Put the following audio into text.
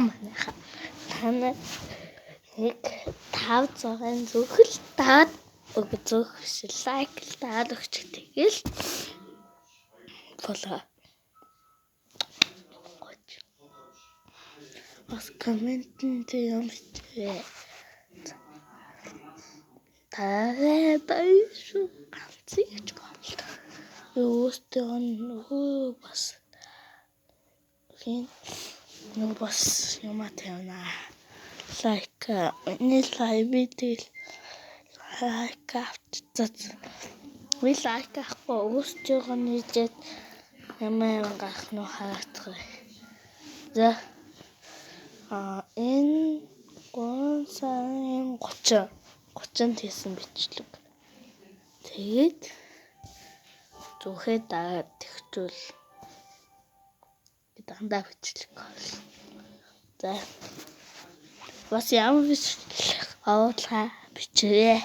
Манайха танай нэг 500 зөвхөл даад өгөх лайк даад өгч тэгэл болоо. Бас комментэн юм бичвэ. Таарэ байшгүй ганцыгч гол. Өөртөө нөгөө бас юм атайна. Лайк нэг видео лайк авчирч би лайк авахгүй өөртөө нийлээд ямар гах нь хаацгаа. За энэ 30 тийсэн бичлэг. Тэгээд зүхээ дагаад тэгчүүл дандаа бичлэг. За бас ямар бичлэг авуулаа бичвэ.